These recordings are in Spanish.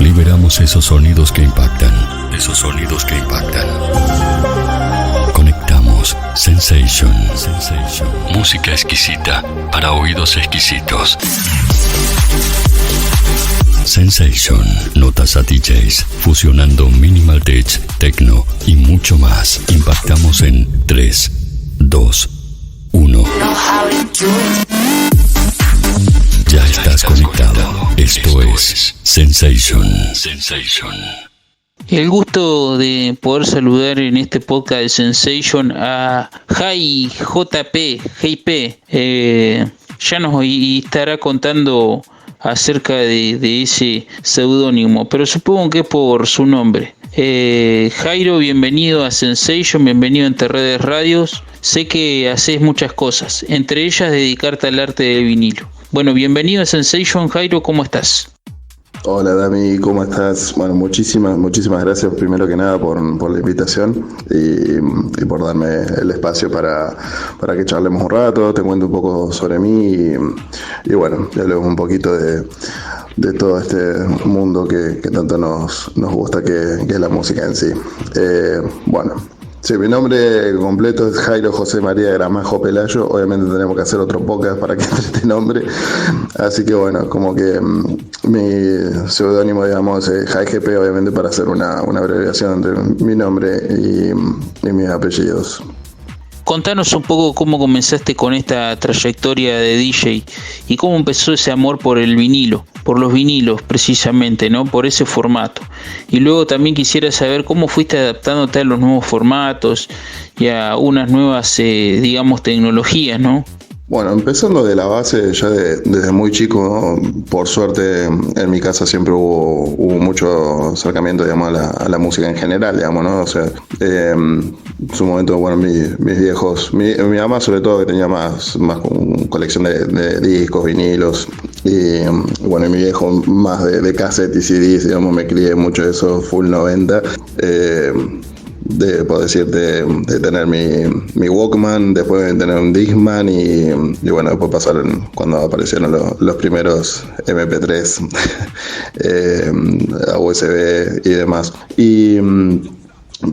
Liberamos esos sonidos que impactan. Conectamos Sensation. Música exquisita para oídos exquisitos. Sensation, notas a DJs, fusionando minimal tech, techno y mucho más. Impactamos en 3, 2, 1. Ya estás conectado. Esto es Sensation. El gusto de poder saludar en este podcast de Sensation a Jai JP. Ya nos estará contando acerca de ese seudónimo, pero supongo que es por su nombre. Jairo, bienvenido a Sensation, bienvenido a Interredes Radios. Sé que haces muchas cosas, entre ellas dedicarte al arte del vinilo. Bueno, bienvenido a Sensation, Jairo, ¿cómo estás? Hola Dami, ¿cómo estás? Bueno, muchísimas gracias primero que nada por la invitación y por darme el espacio para que charlemos un rato, te cuento un poco sobre mí y bueno, te hablemos un poquito de todo este mundo que tanto nos gusta que es la música en sí. Bueno, sí, mi nombre completo es Jairo José María Gramajo Pelayo. Obviamente tenemos que hacer otro podcast para que entre este nombre. Así que bueno, como que mi seudónimo, digamos, es Jai GP, obviamente para hacer una abreviación entre mi nombre y mis apellidos. Contanos un poco cómo comenzaste con esta trayectoria de DJ y cómo empezó ese amor por el vinilo, por los vinilos precisamente, ¿no? Por ese formato. Y luego también quisiera saber cómo fuiste adaptándote a los nuevos formatos y a unas nuevas, digamos, tecnologías, ¿no? Bueno, empezando de la base, ya desde muy chico, por suerte, en mi casa siempre hubo mucho acercamiento, digamos, a la música en general, digamos, ¿no? O sea, en su momento, bueno, mis viejos, mi mamá sobre todo, que tenía más colección de discos, vinilos, y bueno, y mi viejo más de cassette y CDs, digamos, me crié mucho de eso, full 90. Puedo decirte, de tener mi Walkman, después de tener un Discman y bueno, después pasaron cuando aparecieron los primeros MP3 a USB y demás.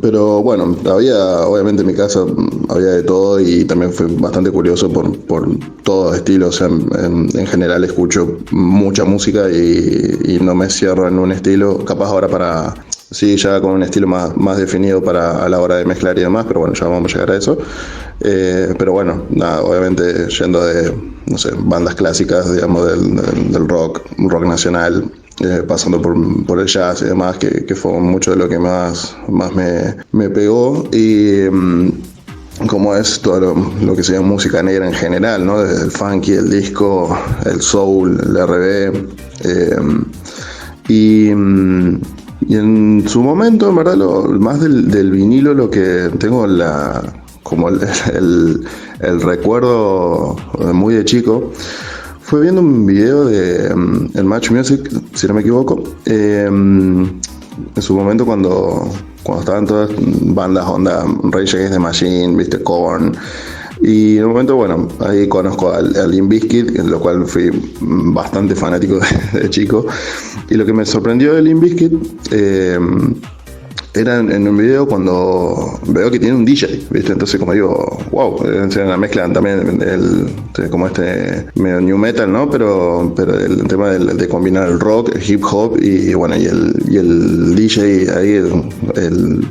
Pero bueno, obviamente en mi casa había de todo y también fui bastante curioso por todo estilo. O sea, en general escucho mucha música y no me cierro en un estilo. Capaz ahora sí, ya con un estilo más definido a la hora de mezclar y demás, pero bueno, ya vamos a llegar a eso. Pero bueno, nada, obviamente yendo de, no sé, bandas clásicas, digamos, del rock nacional, pasando por el jazz y demás, que fue mucho de lo que más me pegó. Y como es todo lo que se llama música negra en general, ¿no? Desde el funky, el disco, el soul, el R&B. Y en su momento, en verdad, más del vinilo, lo que tengo como el recuerdo muy de chico, fue viendo un video de el Match Music, si no me equivoco, en su momento cuando estaban todas bandas onda Rage Against the Machine, viste, Korn. Y en un momento, bueno, ahí conozco a Limp Bizkit, en lo cual fui bastante fanático de chico. Y lo que me sorprendió de Limp Bizkit era en un video cuando veo que tiene un DJ, ¿viste? Entonces como digo, wow, es una mezcla también como medio new metal, ¿no? Pero el tema de combinar el rock, el hip hop y bueno, y el DJ ahí, el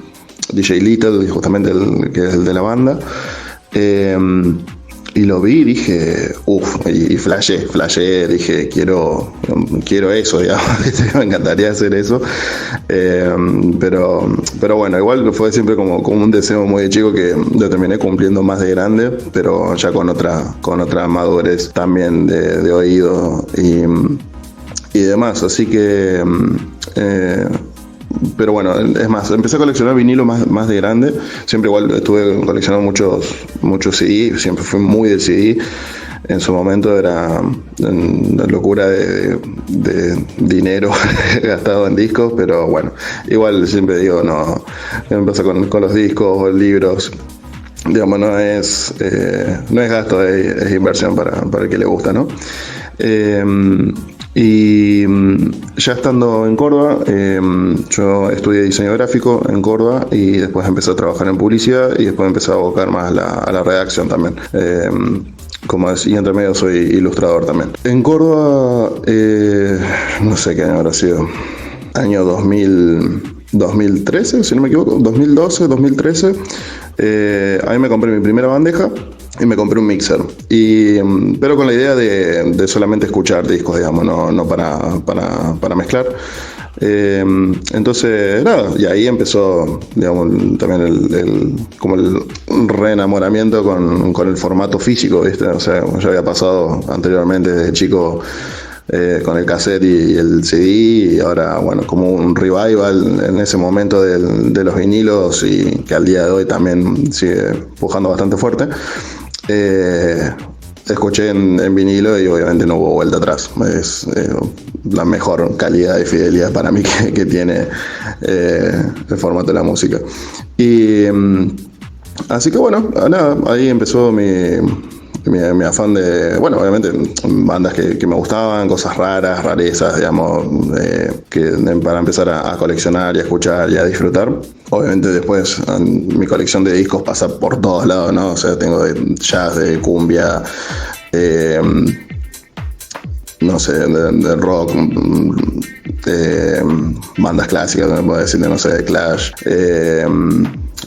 DJ Little, justamente que es el de la banda. Y lo vi y dije, y flashé, dije, quiero eso, digamos, me encantaría hacer eso. Pero bueno, igual fue siempre como un deseo muy de chico que lo terminé cumpliendo más de grande, pero ya con otra madurez también de oído y demás, así que pero bueno, es más, empecé a coleccionar vinilo más de grande. Siempre igual estuve coleccionando muchos CD, siempre fui muy de CD. En su momento era una locura de dinero gastado en discos, pero bueno, igual siempre digo, no me pasa con los discos o libros. Digamos, no es gasto, es inversión para el que le gusta, ¿no? Y ya estando en Córdoba, yo estudié diseño gráfico en Córdoba y después empecé a trabajar en publicidad y después empecé a abocar más a la redacción también. Y entre medio soy ilustrador también. En Córdoba, no sé qué año habrá sido, año 2013, si no me equivoco, 2012, 2013, ahí me compré mi primera bandeja y me compré un mixer, pero con la idea de solamente escuchar discos, digamos, no para mezclar. Entonces, nada, y ahí empezó, digamos, también el reenamoramiento con el formato físico, ¿viste? O sea, ya había pasado anteriormente desde chico con el cassette y el CD, y ahora, bueno, como un revival en ese momento de los vinilos, y que al día de hoy también sigue pujando bastante fuerte. Escuché en vinilo y obviamente no hubo vuelta atrás. Es la mejor calidad y fidelidad para mí que tiene el formato de la música. Y así que bueno, nada, ahí empezó mi afán de, bueno, obviamente bandas que me gustaban, cosas raras, rarezas, digamos, para empezar a coleccionar y a escuchar y a disfrutar. Obviamente después mi colección de discos pasa por todos lados, ¿no? O sea, tengo de jazz, de cumbia, no sé, de rock, bandas clásicas, me puedo decir, no sé, de Clash,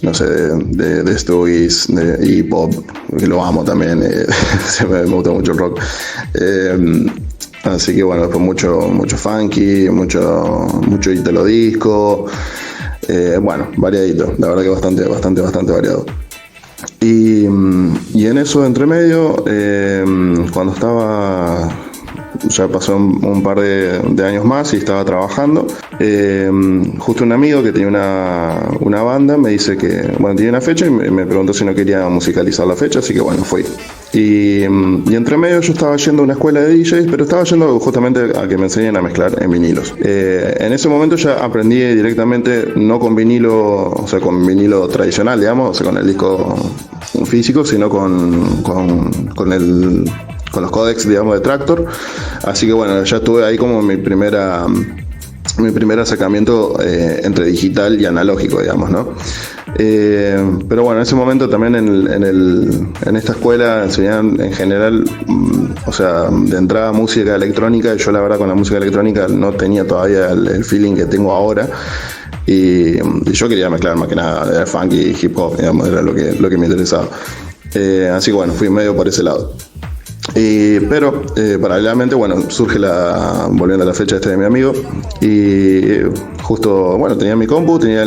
no sé, de Stooges, de hip hop, que lo amo también, me gusta mucho el rock. Así que bueno, después mucho funky, mucho italo disco, bueno, variadito, la verdad que bastante variado. Y en eso, entre medio, cuando estaba, ya pasó un par de años más y estaba trabajando, justo un amigo que tenía una banda me dice que, bueno, tenía una fecha y me preguntó si no quería musicalizar la fecha, así que bueno, fui. Y entre medio yo estaba yendo a una escuela de DJs, pero estaba yendo justamente a que me enseñen a mezclar en vinilos. En ese momento ya aprendí directamente, no con vinilo, o sea, con vinilo tradicional, digamos, o sea, con el disco físico, sino con los códecs, digamos, de Traktor. Así que bueno, ya tuve ahí como mi primer acercamiento entre digital y analógico, digamos, ¿no? Pero bueno, en ese momento también en esta escuela enseñaban en general, o sea, de entrada música electrónica, y yo la verdad con la música electrónica no tenía todavía el feeling que tengo ahora. Y yo quería mezclar más que nada funk y hip hop, digamos, era lo que me interesaba. Así que bueno, fui medio por ese lado. Pero paralelamente, bueno, volviendo a la fecha de mi amigo, y justo, bueno, tenía mi compu, tenía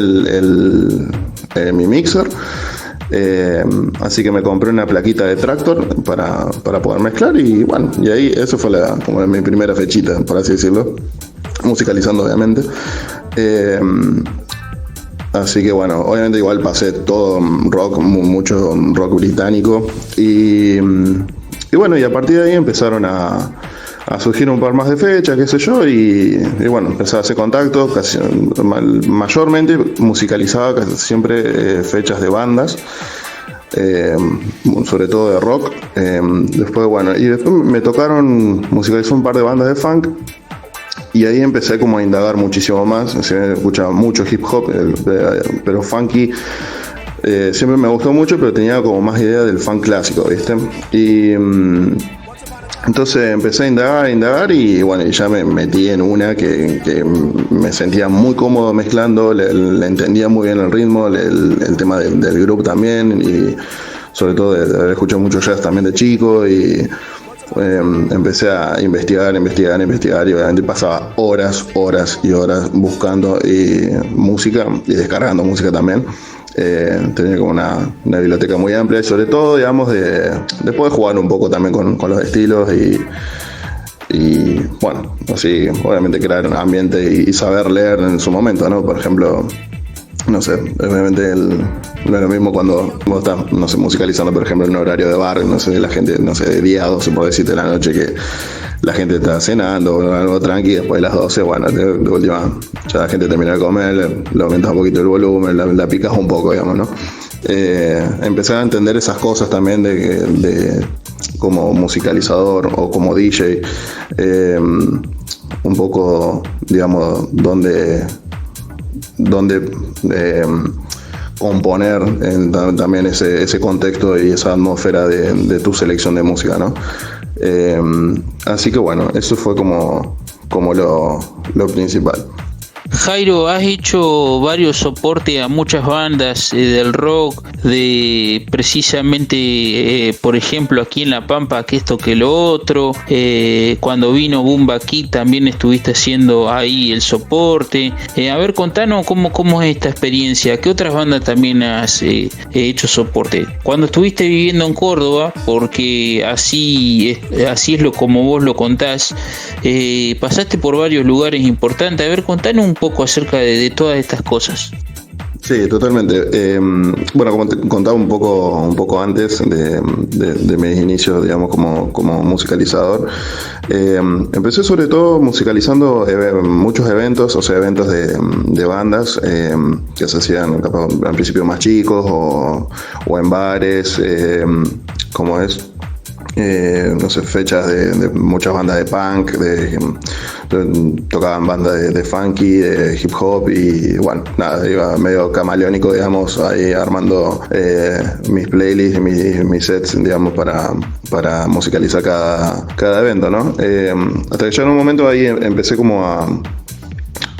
mi mixer, así que me compré una plaquita de Traktor para poder mezclar, y bueno, y ahí eso fue como mi primera fechita, por así decirlo, musicalizando obviamente. Así que bueno, obviamente igual pasé todo rock, mucho rock británico, y bueno, y a partir de ahí empezaron a surgir un par más de fechas, qué sé yo, y bueno, empecé a hacer contactos, mayormente musicalizaba casi siempre fechas de bandas, sobre todo de rock. Después me tocaron musicalizar un par de bandas de funk, y ahí empecé como a indagar muchísimo más. Escuchaba mucho hip hop, pero funky siempre me gustó mucho, pero tenía como más idea del funk clásico, ¿viste? Y entonces empecé a indagar y bueno, y ya me metí en una que me sentía muy cómodo mezclando, le entendía muy bien el ritmo, el tema del groove también, y sobre todo de haber escuchado mucho jazz también de chico, y empecé a investigar, y obviamente pasaba horas y horas buscando música y descargando música también. Tenía como una biblioteca muy amplia, y sobre todo, digamos, de poder jugar un poco también con los estilos y bueno, así obviamente crear un ambiente y saber leer en su momento, ¿no? Por ejemplo, no sé, obviamente no es lo mismo cuando vos estás, no sé, musicalizando, por ejemplo, en un horario de bar, no sé, la gente, no sé, de 10 a 12, por decirte, de la noche, que la gente está cenando o algo tranqui, después de las 12, bueno, de última, ya la gente termina de comer, le aumentas un poquito el volumen, la picas un poco, digamos, ¿no? Empezar a entender esas cosas también de como musicalizador o como DJ, un poco, digamos, dónde componer también ese contexto y esa atmósfera de tu selección de música, ¿no? Así que bueno, eso fue como lo principal. Jairo, has hecho varios soportes a muchas bandas del rock, de precisamente, por ejemplo, aquí en La Pampa, que esto que lo otro. Cuando vino Bumba Kid también estuviste haciendo ahí el soporte. A ver, contanos cómo es esta experiencia. ¿Qué otras bandas también has hecho soporte? Cuando estuviste viviendo en Córdoba, porque así es como vos lo contás, pasaste por varios lugares importantes. A ver, contanos un poco acerca de todas estas cosas. Sí, totalmente. Bueno, como te contaba un poco antes de mis inicios, digamos, como musicalizador, empecé sobre todo musicalizando muchos eventos, o sea, eventos de bandas que se hacían capaz, al principio más chicos o en bares, como es. No sé, fechas de muchas bandas de punk, tocaban bandas de funky, de hip hop y bueno, nada, iba medio camaleónico, digamos, ahí armando mis playlists y mis sets, digamos, para musicalizar cada evento, ¿no? Hasta que ya en un momento ahí empecé como a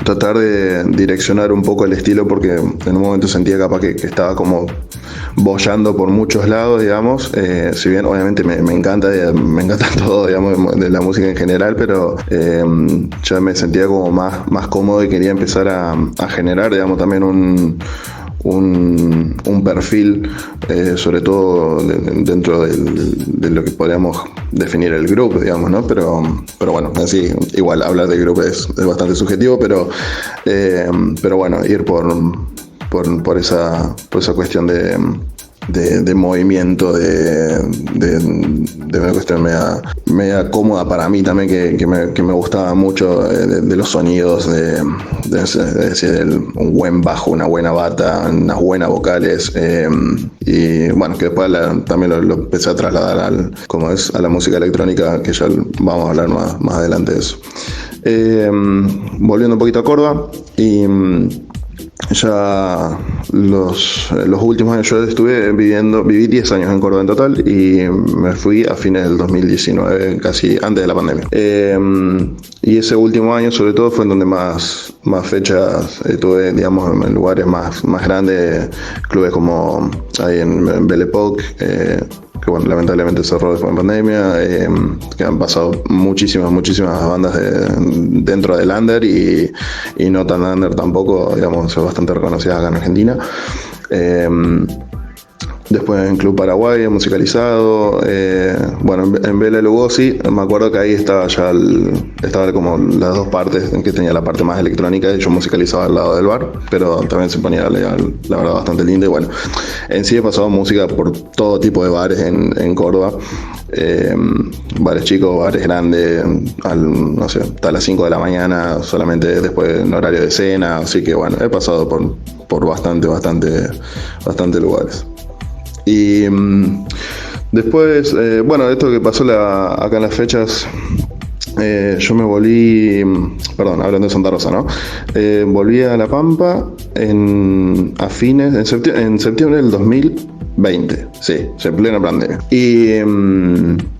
tratar de direccionar un poco el estilo, porque en un momento sentía capaz que estaba como boyando por muchos lados, digamos, si bien obviamente me encanta todo, digamos, de la música en general, pero ya me sentía como más cómodo y quería empezar a generar, digamos, también un perfil, sobre todo dentro de lo que podríamos definir el grupo, digamos, ¿no? Pero bueno, así igual hablar de grupo es bastante subjetivo, pero bueno, ir por esa cuestión de movimiento, de una cuestión media cómoda para mí también, que me gustaba mucho, de los sonidos, de decir, un buen bajo, una buena bata, unas buenas vocales, y bueno, que después también lo empecé a trasladar a la música electrónica, que ya vamos a hablar más adelante de eso. Volviendo un poquito a Córdoba, y ya los últimos años yo viví 10 años en Córdoba en total, y me fui a fines del 2019, casi antes de la pandemia. Y ese último año sobre todo fue en donde más fechas tuve, digamos, en lugares más grandes, clubes como ahí en Belle Époque, que bueno, lamentablemente cerró después de pandemia, que han pasado muchísimas bandas dentro del under y no tan under tampoco, digamos, son bastante reconocidas acá en Argentina. Después en Club Paraguay, musicalizado. Bueno, en Bela Lugosi, me acuerdo que ahí estaba como las dos partes, en que tenía la parte más electrónica y yo musicalizaba al lado del bar, pero también se ponía la verdad bastante linda. Y bueno, en sí he pasado música por todo tipo de bares en Córdoba. Bares chicos, bares grandes, no sé, hasta las 5 de la mañana, solamente después en horario de cena. Así que bueno, he pasado por bastante lugares. Y después, bueno, esto que pasó acá en las fechas, yo me volví, hablando de Santa Rosa, ¿no? Volví a La Pampa en septiembre del 2020, sí, en plena pandemia. Y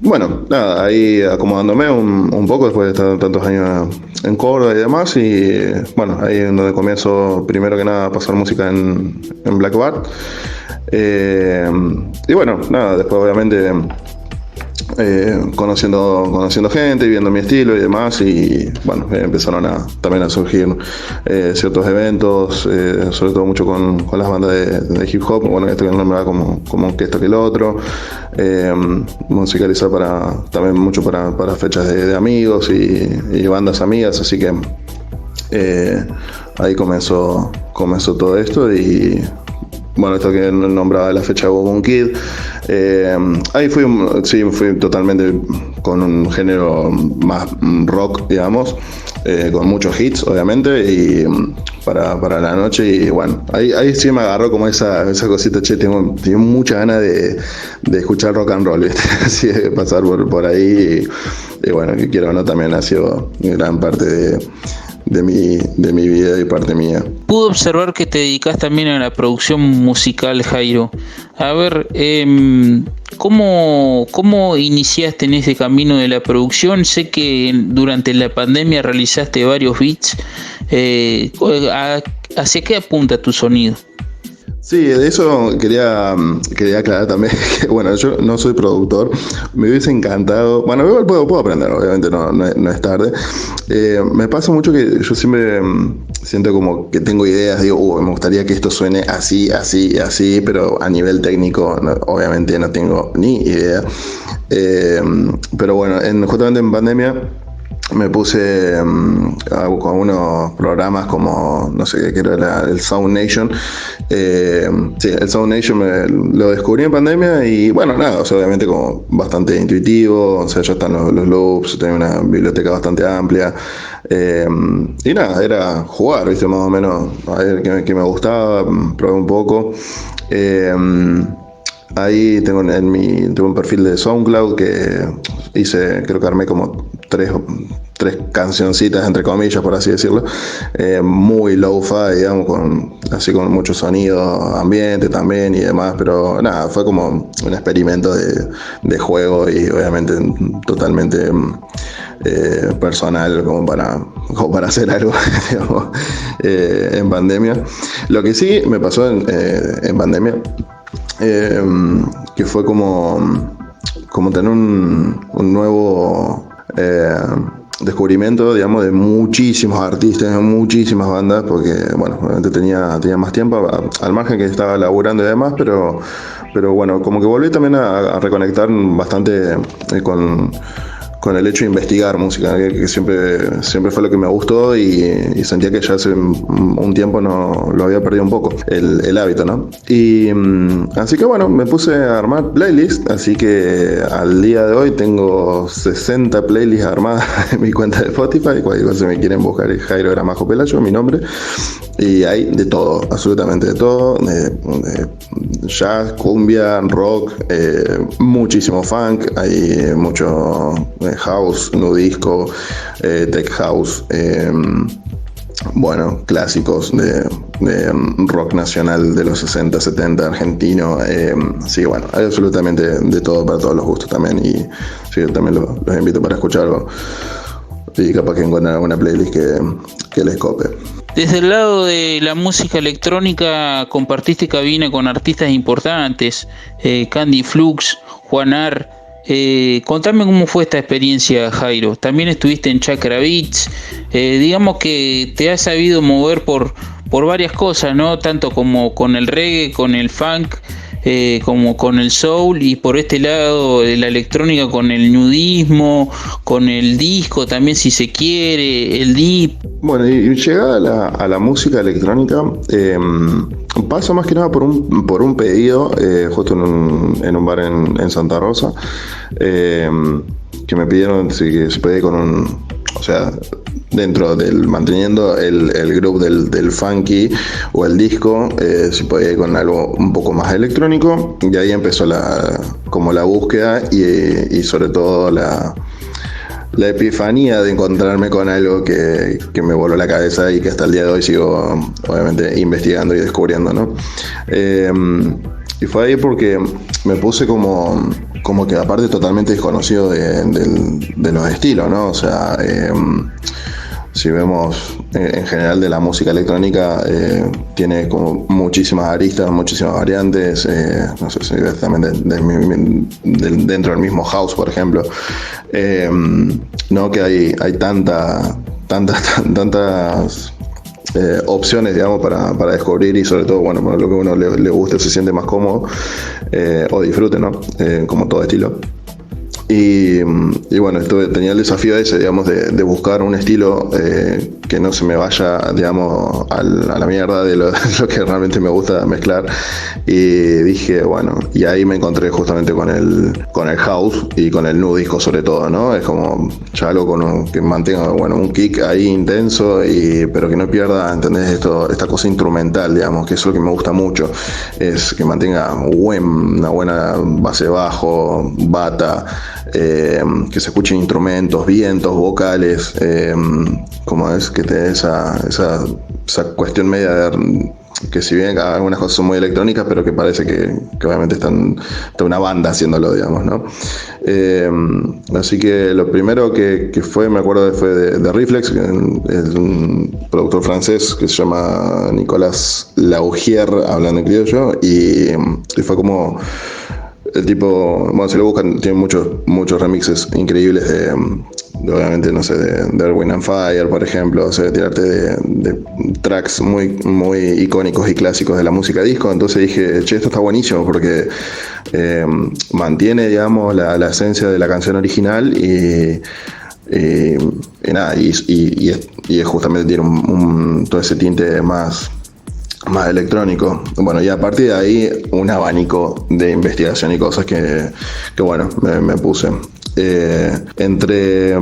bueno, nada, ahí acomodándome un poco después de estar tantos años en Córdoba y demás. Y bueno, ahí es donde comienzo primero que nada a pasar música en Black Bar. Y bueno, nada, después obviamente conociendo gente, viendo mi estilo y demás, y bueno, empezaron también a surgir ciertos eventos, sobre todo mucho con las bandas de hip hop, bueno, esto que nombraba como que esto que el otro, musicalizar también mucho para fechas de amigos y bandas amigas, así que ahí comenzó todo esto. Y bueno, esto que nombraba la fecha de Boom Kid. Ahí fui totalmente con un género más rock, digamos, con muchos hits, obviamente, y para la noche. Y bueno, ahí sí me agarró como esa cosita, che, tengo muchas ganas de escuchar rock and roll, ¿viste? Así de pasar por ahí. Y bueno, que quiero o no, también ha sido gran parte de mi vida y parte mía. Pude observar que te dedicas también a la producción musical, Jairo. A ver, ¿cómo iniciaste en ese camino de la producción? Sé que durante la pandemia realizaste varios beats. ¿Hacia qué apunta tu sonido? Sí, de eso quería aclarar también que, bueno, yo no soy productor, me hubiese encantado, bueno, igual puedo aprender, obviamente no es tarde. Me pasa mucho que yo siempre siento como que tengo ideas, digo, me gustaría que esto suene así, pero a nivel técnico obviamente no tengo ni idea. Pero bueno, justamente en pandemia me puse con unos programas como, no sé qué era, el Sound Nation. Sí, el Sound Nation lo descubrí en pandemia y bueno, nada, o sea, obviamente como bastante intuitivo, o sea, ya están los loops, tenía una biblioteca bastante amplia. Y nada, era jugar, ¿viste? Más o menos, a ver qué me gustaba, probé un poco. Ahí tengo un perfil de SoundCloud que creo que armé como tres cancioncitas, entre comillas, por así decirlo, muy low-fi, digamos, con mucho sonido ambiente también y demás, pero nada, fue como un experimento de juego y obviamente totalmente personal como para hacer algo, digamos, en pandemia. Lo que sí me pasó en pandemia, que fue como tener un nuevo descubrimiento, digamos, de muchísimos artistas, muchísimas bandas, porque bueno, obviamente tenía más tiempo al margen que estaba laburando y demás, pero bueno, como que volví también a reconectar bastante con el hecho de investigar música, que siempre fue lo que me gustó y sentía que ya hace un tiempo no lo había perdido un poco, el hábito, ¿no? Y así que bueno, me puse a armar playlists, así que al día de hoy tengo 60 playlists armadas en mi cuenta de Spotify. Cualquier cosa me quieren buscar, es Jairo Gramajo Pelayo, mi nombre, y hay de todo, absolutamente de todo, de jazz, cumbia, rock, muchísimo funk, hay mucho house, nu disco, tech house, bueno, clásicos de rock nacional de los 60, 70, argentino. Sí, bueno, hay absolutamente de todo para todos los gustos también, y sí, también los invito para escucharlo y capaz que encuentren alguna playlist que les cope. Desde el lado de la música electrónica compartiste cabina con artistas importantes, Candy Flux, Juanar. Contame cómo fue esta experiencia, Jairo. También estuviste en Chakra Beats. Digamos que te has sabido mover por varias cosas, ¿no? Tanto como con el reggae, con el funk, como con el soul, y por este lado de la electrónica con el nudismo, con el disco también, si se quiere, el deep. Bueno, y llegada a la música electrónica, paso más que nada por un pedido, justo en un bar en Santa Rosa, que me pidieron si se podía o sea, dentro manteniendo el groove del funky o el disco, si podía ir con algo un poco más electrónico, y ahí empezó la búsqueda y sobre todo la epifanía de encontrarme con algo que me voló la cabeza y que hasta el día de hoy sigo obviamente investigando y descubriendo, ¿no? Y fue ahí porque me puse como que aparte totalmente desconocido de los estilos, ¿no? O sea, si vemos en general de la música electrónica, tiene como muchísimas aristas, muchísimas variantes, no sé si ves también dentro del mismo house, por ejemplo, no, que hay tantas opciones, digamos, para descubrir, y sobre todo, bueno, por lo que a uno le guste o se siente más cómodo, o disfrute, ¿no? Como todo estilo. Y bueno, tenía el desafío ese, digamos, de buscar un estilo que no se me vaya, digamos, a la mierda de lo que realmente me gusta mezclar. Y dije, bueno, y ahí me encontré justamente con el house y con el nu disco sobre todo, ¿no? Es como ya algo que mantenga, bueno, un kick ahí intenso, pero que no pierda, ¿entendés? Esta cosa instrumental, digamos, que es lo que me gusta mucho, es que mantenga una buena base bajo, bata, que se escuchen instrumentos, vientos, vocales, como es que te dé esa cuestión media de que si bien algunas cosas son muy electrónicas, pero que parece que obviamente está una banda haciéndolo, digamos, ¿no? Así que lo primero que me acuerdo fue de Reflex, que es un productor francés que se llama Nicolas Laugier, hablando en criollo, y fue como el tipo, bueno, si lo buscan, tiene muchos remixes increíbles de obviamente, no sé, de Earth, Wind and Fire, por ejemplo, o sea, de tirarte de tracks muy, muy icónicos y clásicos de la música disco. Entonces dije, che, esto está buenísimo porque mantiene, digamos, la esencia de la canción original y nada, y es justamente tiene todo ese tinte más electrónico. Bueno, y a partir de ahí un abanico de investigación y cosas que bueno, me puse. Entre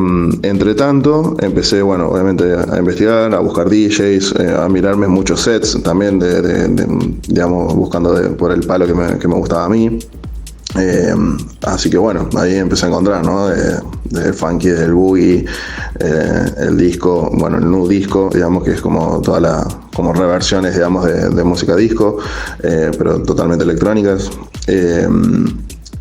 tanto empecé, bueno, obviamente a investigar, a buscar DJs, a mirarme muchos sets también digamos, buscando por el palo que me gustaba a mí. Así que bueno, ahí empecé a encontrar, ¿no? Del funky, del boogie, el disco, bueno, el nu disco, digamos, que es como como reversiones, digamos, de música disco, pero totalmente electrónicas.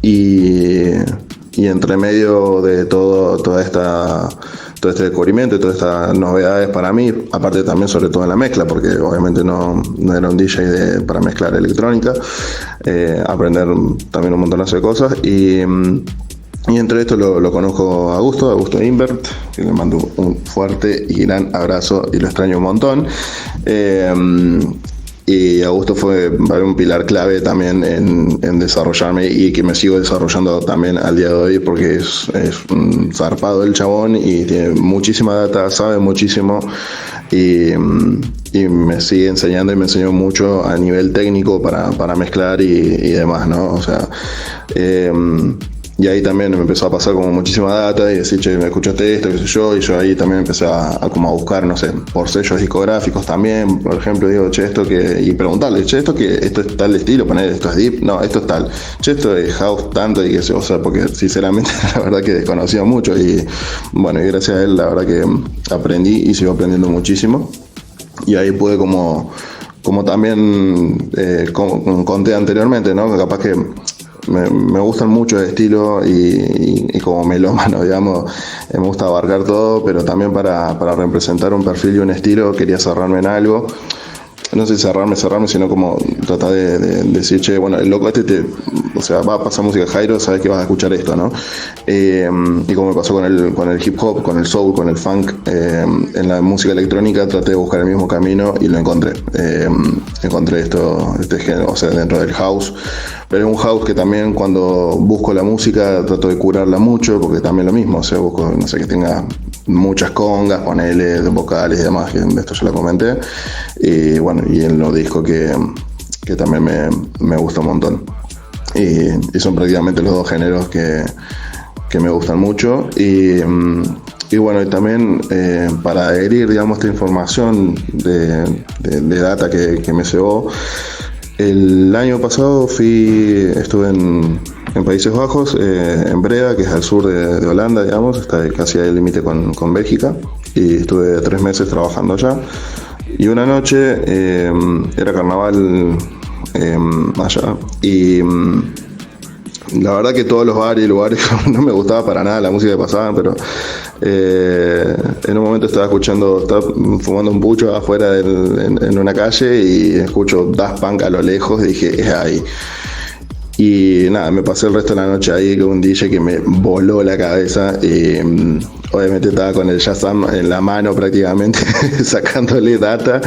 Y entre medio de todo este descubrimiento y todas estas novedades para mí, aparte también sobre todo en la mezcla, porque obviamente no era un DJ para mezclar electrónica, aprender también un montonazo de cosas, y entre esto lo conozco a Augusto Imbert, que le mando un fuerte y gran abrazo y lo extraño un montón. Y Augusto fue un pilar clave también en desarrollarme, y que me sigo desarrollando también al día de hoy, porque es un zarpado el chabón y tiene muchísima data, sabe muchísimo, y me sigue enseñando, y me enseñó mucho a nivel técnico para mezclar y demás, ¿no? O sea, y ahí también me empezó a pasar como muchísima data y decir, che, me escuchaste esto, qué sé yo, y yo ahí también empecé a buscar, no sé, por sellos discográficos también, por ejemplo, digo, che, y preguntarle, che, esto es tal estilo, poner esto es deep, no, esto es tal, che, esto es house tanto, y que sé, o sea, porque sinceramente la verdad que desconocía mucho, y bueno, y gracias a él la verdad que aprendí y sigo aprendiendo muchísimo, y ahí pude como también conté anteriormente, ¿no? Capaz que me gustan mucho el estilo y como melómano, digamos, me gusta abarcar todo, pero también para representar un perfil y un estilo quería cerrarme en algo. No sé cerrarme, sino como tratar de decir, che, bueno, el loco o sea, va a pasar música Jairo, sabes que vas a escuchar esto, ¿no? Y como me pasó con el hip hop, con el soul, con el funk, en la música electrónica traté de buscar el mismo camino y lo encontré. Encontré este género, o sea, dentro del house, pero es un house que también cuando busco la música trato de curarla mucho, porque también lo mismo, o sea, busco, no sé, que tenga muchas congas, paneles, vocales y demás, que esto ya lo comenté, y bueno, y el no disco que también me gusta un montón, y son prácticamente los dos géneros que me gustan mucho, y bueno, y también para adherir, digamos, esta información de data que me cebó, el año pasado estuve en Países Bajos, en Breda, que es al sur de Holanda, digamos, está casi al límite con Bélgica, y estuve 3 meses trabajando allá, y una noche era carnaval allá, y la verdad que todos los bares y lugares no me gustaba para nada la música que pasaban, pero en un momento estaba fumando un pucho afuera en una calle, y escucho Daft Punk a lo lejos, y dije, es ahí. Y nada, me pasé el resto de la noche ahí con un DJ que me voló la cabeza, y obviamente estaba con el Shazam en la mano prácticamente, sacándole data.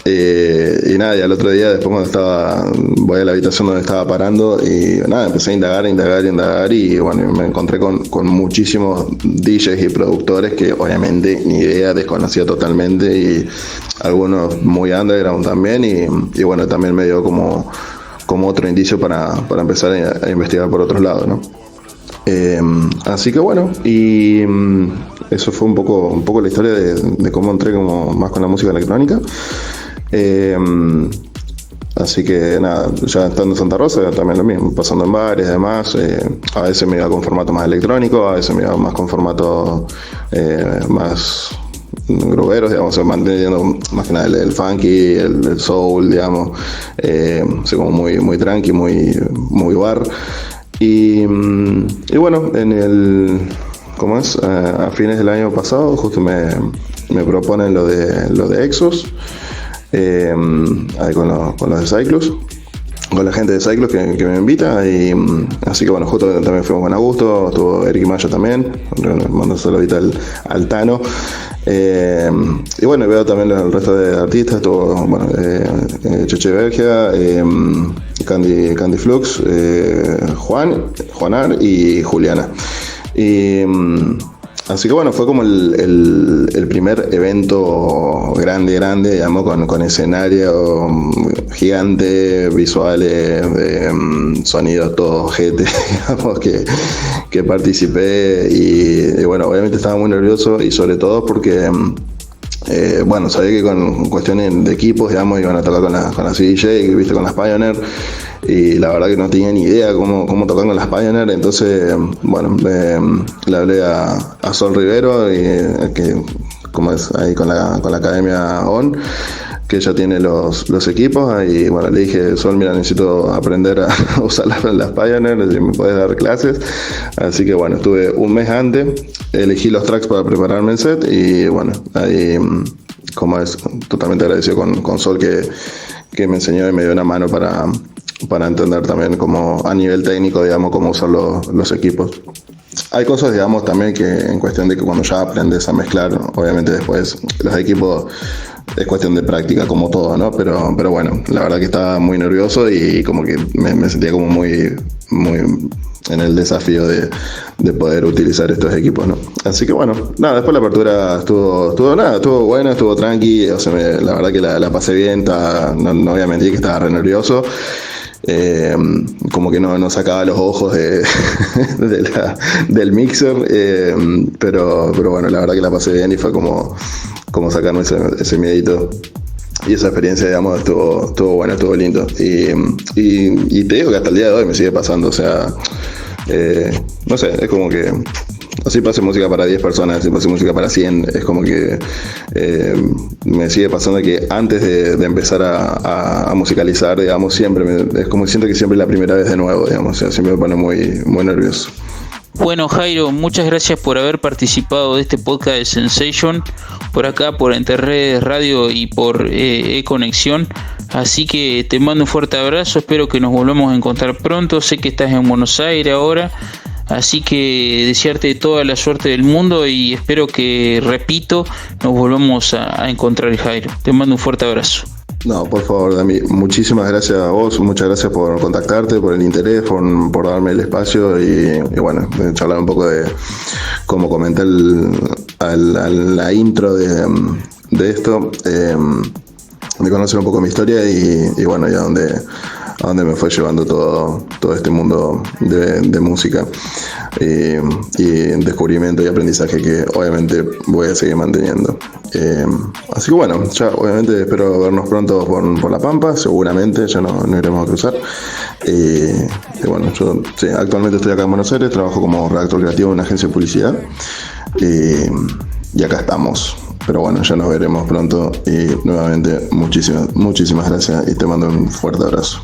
Y nada, y al otro día, después cuando voy a la habitación donde estaba parando y nada, empecé a indagar y bueno, me encontré con muchísimos DJs y productores que obviamente ni idea, desconocía totalmente, y algunos muy underground también, y bueno, también me dio como otro indicio para empezar a investigar por otros lados, ¿no? Así que bueno, y eso fue un poco la historia de cómo entré como más con la música electrónica. Así que nada, ya estando en Santa Rosa también lo mismo, pasando en bares y demás. A veces me iba con formato más electrónico, a veces me iba más con formato más gruberos, digamos, manteniendo más que nada el funky, el soul, digamos, así como muy tranqui, muy bar. Y bueno, a fines del año pasado justo me proponen lo de Exos, ahí con los de Cyclus, con la gente de Cyclus que me invita, y así que bueno, justo también fuimos con Augusto, estuvo Eric Mayo también, mando saludita al Tano. Y bueno, veo también el resto de artistas, estuvo bueno, Cheche Bergia, Candy Flux, Juanar y Juliana. Y así que bueno, fue como el primer evento grande, digamos, con escenario gigante, visuales, sonidos, todo gente, digamos, que participé, y bueno, obviamente estaba muy nervioso, y sobre todo porque bueno, sabía que con cuestiones de equipos, digamos, iban a tocar con la CDJ, viste, con las Pioneer, y la verdad que no tenía ni idea cómo tocar con las Pioneer. Entonces, bueno, le hablé a Sol Rivero, que como es ahí con la Academia ON, que ella tiene los equipos, y bueno, le dije: Sol, mira, necesito aprender a usar las Pioneer, si me puedes dar clases. Así que bueno, estuve un mes antes, elegí los tracks para prepararme el set, y bueno, ahí como es, totalmente agradecido con Sol, que me enseñó y me dio una mano para entender también como a nivel técnico, digamos, cómo usar los equipos. Hay cosas, digamos, también que en cuestión de que cuando ya aprendes a mezclar, obviamente después los equipos es cuestión de práctica, como todo, ¿no? Pero bueno, la verdad que estaba muy nervioso, y como que me sentía como muy en el desafío de poder utilizar estos equipos, ¿no? Así que bueno, nada, después la apertura estuvo buena, estuvo tranqui, o sea, la verdad que la pasé bien, no voy a mentir que estaba re nervioso. Como que no sacaba los ojos del mixer, pero bueno, la verdad que la pasé bien, y fue como sacarme ese miedito, y esa experiencia, digamos, estuvo buena, estuvo lindo, y te digo que hasta el día de hoy me sigue pasando, o sea, no sé, es como que así pase música para 10 personas, así pase música para 100, es como que me sigue pasando que antes de empezar a musicalizar, digamos, siempre es como siento que siempre es la primera vez de nuevo, digamos, o sea, siempre me pone muy nervioso. Bueno, Jairo, muchas gracias por haber participado de este podcast de Sensation, por acá, por Interredes Radio y por E-Conexión. Así que te mando un fuerte abrazo, espero que nos volvamos a encontrar pronto. Sé que estás en Buenos Aires ahora, así que desearte toda la suerte del mundo, y espero que, repito, nos volvamos a encontrar, Jairo. Te mando un fuerte abrazo. No, por favor, Dami, muchísimas gracias a vos, muchas gracias por contactarte, por el interés, por darme el espacio, y bueno, charlar un poco de, como comenté la intro de esto, de conocer un poco mi historia, y bueno, y a dónde me fue llevando todo este mundo de música, y descubrimiento y aprendizaje que obviamente voy a seguir manteniendo. Así que bueno, ya obviamente espero vernos pronto por La Pampa, seguramente ya nos iremos a cruzar. Y bueno, yo actualmente estoy acá en Buenos Aires, trabajo como redactor creativo en una agencia de publicidad, y acá estamos. Pero bueno, ya nos veremos pronto, y nuevamente muchísimas gracias, y te mando un fuerte abrazo.